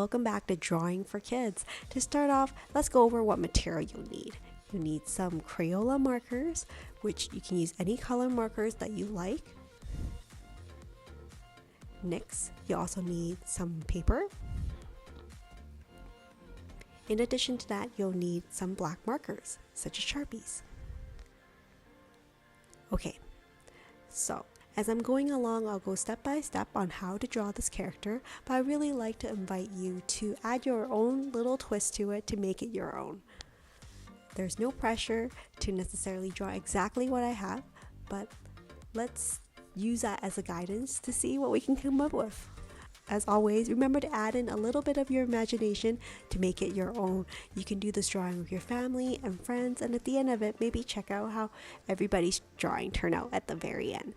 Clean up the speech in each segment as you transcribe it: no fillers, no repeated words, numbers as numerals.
welcome back to Drawing for Kids. To start off, let's go over what material you'll need. You need some Crayola markers, which you can use any color markers that you like. Next, you also need some paper. In addition to that, you'll need some black markers, such as Sharpies. Okay, so as I'm going along, I'll go step by step on how to draw this character, but I really like to invite you to add your own little twist to it to make it your own. There's no pressure to necessarily draw exactly what I have, but let's use that as a guidance to see what we can come up with. As always, remember to add in a little bit of your imagination to make it your own. You can do this drawing with your family and friends, and at the end of it, maybe check out how everybody's drawing turned out at the very end.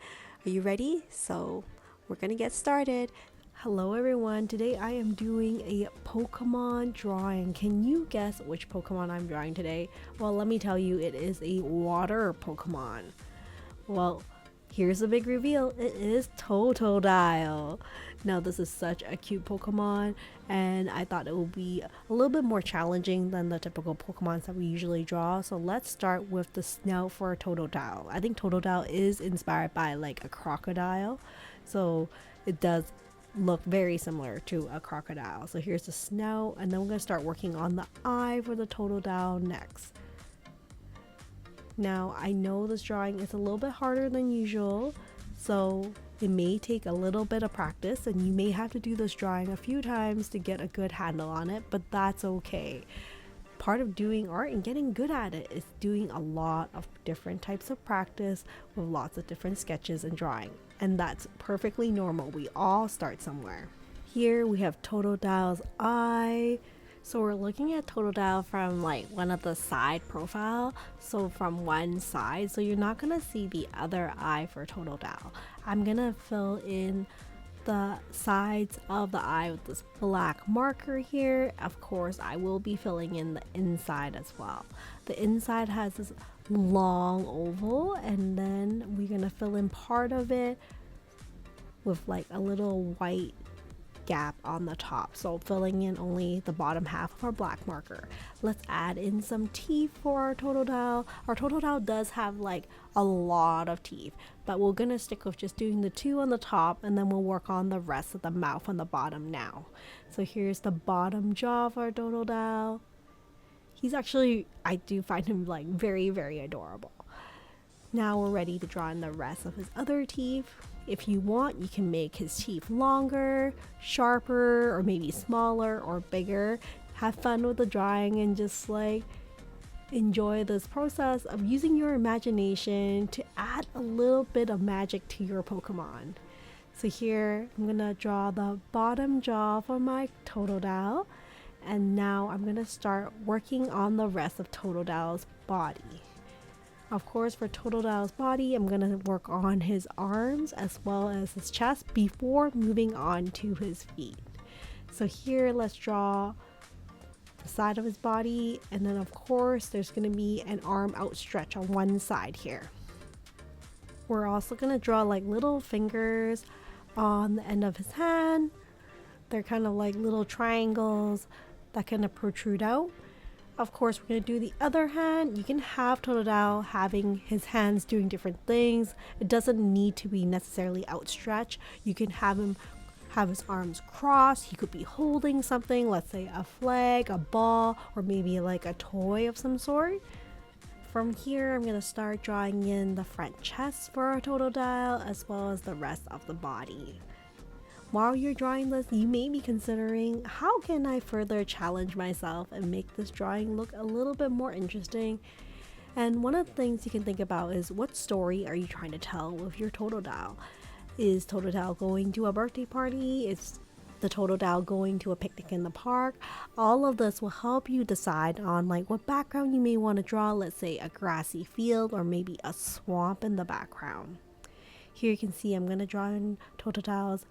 Are you ready? So we're gonna get started. Hello everyone, today I am doing a Pokemon drawing. Can you guess which Pokemon I'm drawing today? Well, let me tell you, it is a water Pokemon. Well, here's the big reveal, it is TOTODILE. Now this is such a cute Pokemon, and I thought it would be a little bit more challenging than the typical Pokemons that we usually draw. So let's start with the snout for TOTODILE. I think TOTODILE is inspired by like a crocodile, so it does look very similar to a crocodile. So here's the snout, and then we're going to start working on the eye for the TOTODILE next. Now I know this drawing is a little bit harder than usual, so it may take a little bit of practice and you may have to do this drawing a few times to get a good handle on it, but that's okay. Part of doing art and getting good at it is doing a lot of different types of practice with lots of different sketches and drawing, and that's perfectly normal. We all start somewhere. Here we have TOTODILE's eye. So we're looking at TOTODILE from like one of the side profile, so from one side, so you're not gonna see the other eye for TOTODILE. I'm gonna fill in the sides of the eye with this black marker here. Of course, I will be filling in the inside as well. The inside has this long oval, and then we're gonna fill in part of it with like a little white gap on the top, so filling in only the bottom half of our black marker. Let's add in some teeth for our TOTODILE. Our TOTODILE does have like a lot of teeth, but we're gonna stick with just doing the two on the top, and then we'll work on the rest of the mouth on the bottom now. So here's the bottom jaw of our TOTODILE. He's actually, I do find him like very adorable. Now we're ready to draw in the rest of his other teeth. If you want, you can make his teeth longer, sharper, or maybe smaller or bigger. Have fun with the drawing and just like enjoy this process of using your imagination to add a little bit of magic to your Pokemon. So here I'm gonna draw the bottom jaw for my TOTODILE, and now I'm gonna start working on the rest of TOTODILE's body. Of course, for TOTODILE's body, I'm going to work on his arms as well as his chest before moving on to his feet. So here, let's draw the side of his body, and then of course, there's going to be an arm outstretched on one side here. We're also going to draw like little fingers on the end of his hand. They're kind of like little triangles that kind of protrude out. Of course, we're going to do the other hand. You can have TOTODILE having his hands doing different things. It doesn't need to be necessarily outstretched. You can have him have his arms crossed. He could be holding something, let's say a flag, a ball, or maybe like a toy of some sort. From here, I'm going to start drawing in the front chest for our TOTODILE as well as the rest of the body. While you're drawing this, you may be considering, how can I further challenge myself and make this drawing look a little bit more interesting? And one of the things you can think about is, what story are you trying to tell with your TOTODILE? Is TOTODILE going to a birthday party? Is the TOTODILE going to a picnic in the park? All of this will help you decide on like what background you may want to draw. Let's say a grassy field or maybe a swamp in the background. Here you can see I'm going to draw in TOTODILE's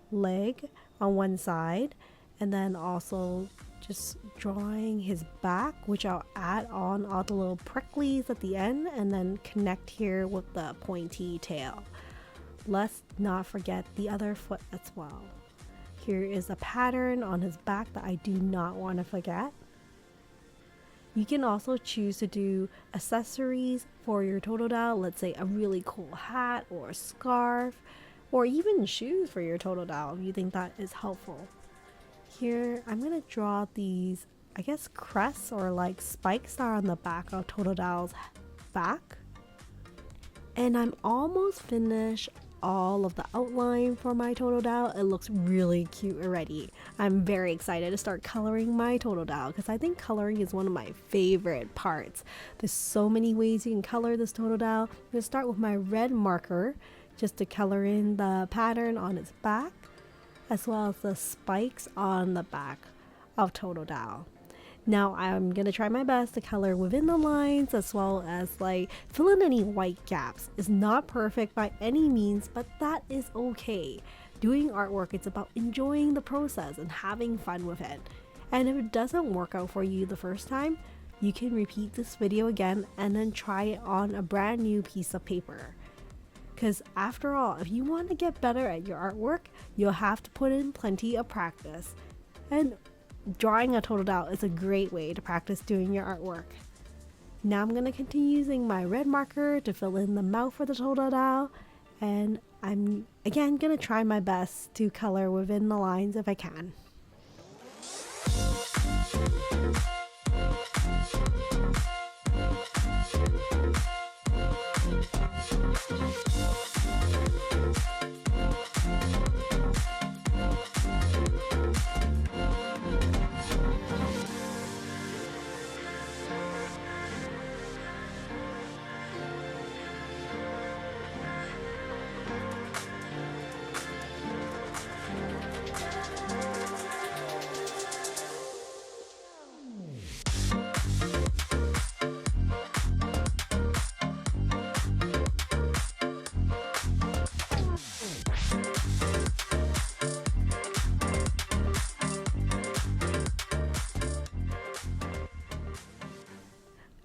leg on one side, and then also just drawing his back, which I'll add on all the little pricklies at the end and then connect here with the pointy tail. Let's not forget the other foot as well. Here is a pattern on his back that I do not want to forget. You can also choose to do accessories for your Totodile, let's say a really cool hat or scarf, or even shoes for your Totodile if you think that is helpful. Here, I'm going to draw these, I guess, crests or like spikes that are on the back of Totodile's back. And I'm almost finished all of the outline for my Totodile. It looks really cute already. I'm very excited to start coloring my Totodile because I think coloring is one of my favorite parts. There's so many ways you can color this Totodile. I'm going to start with my red marker just to color in the pattern on its back, as well as the spikes on the back of Totodile. Now I'm gonna try my best to color within the lines as well as like fill in any white gaps. It's not perfect by any means, but that is okay. Doing artwork, it's about enjoying the process and having fun with it. And if it doesn't work out for you the first time, you can repeat this video again and then try it on a brand new piece of paper. Because after all, if you want to get better at your artwork, you'll have to put in plenty of practice. And drawing a Totodile is a great way to practice doing your artwork. Now I'm going to continue using my red marker to fill in the mouth for the Totodile, and I'm again going to try my best to color within the lines if I can.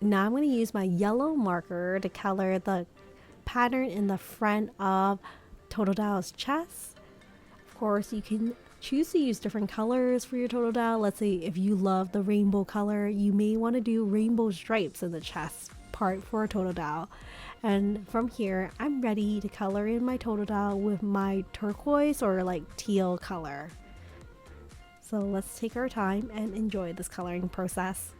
Now I'm going to use my yellow marker to color the pattern in the front of Totodile's chest. Of course, you can choose to use different colors for your Totodile. Let's say if you love the rainbow color, you may want to do rainbow stripes in the chest part for a Totodile. And from here, I'm ready to color in my Totodile with my turquoise or like teal color. So let's take our time and enjoy this coloring process.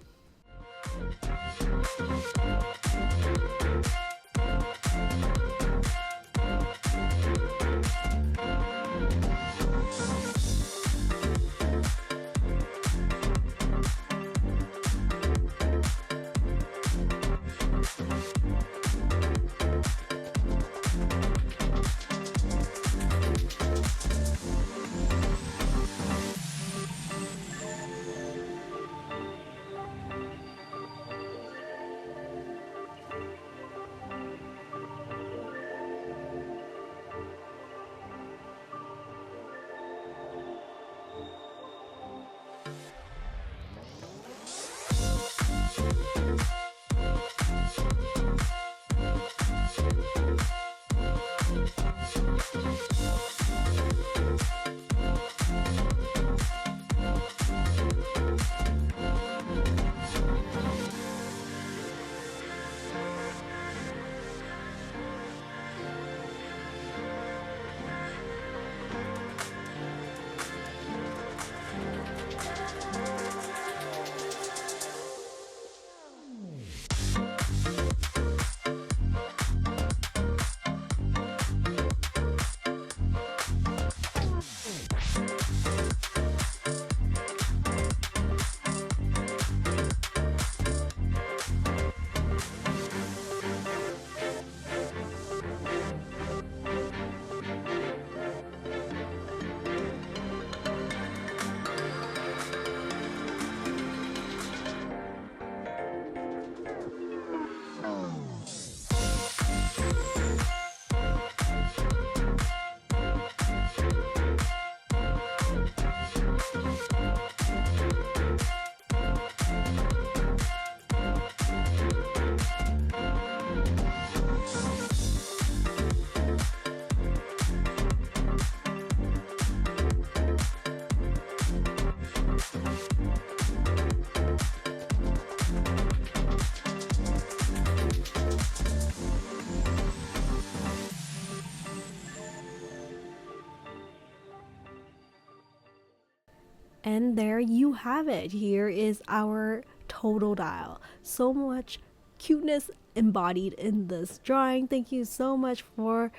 And there you have it. Here is our Totodile. So much cuteness embodied in this drawing. Thank you so much for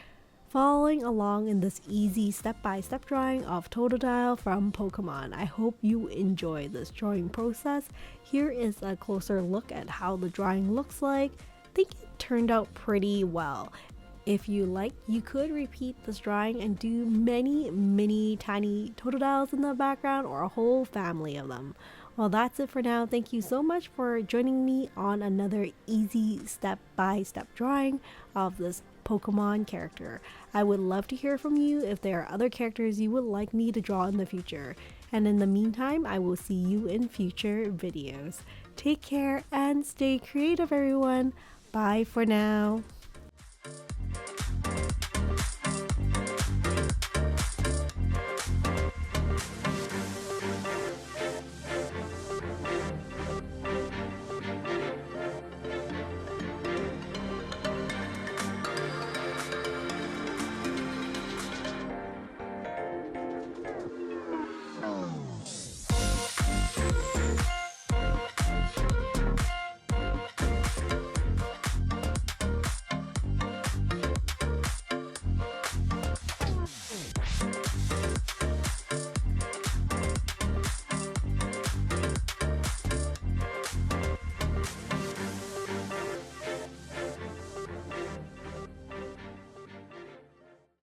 following along in this easy step-by-step drawing of Totodile from Pokemon. I hope you enjoy this drawing process. Here is a closer look at how the drawing looks like. I think it turned out pretty well. If you like, you could repeat this drawing and do many tiny Totodiles in the background, or a whole family of them. Well, that's it for now. Thank you so much for joining me on another easy step-by-step drawing of this Pokemon character. I would love to hear from you if there are other characters you would like me to draw in the future. And in the meantime, I will see you in future videos. Take care and stay creative, everyone. Bye for now.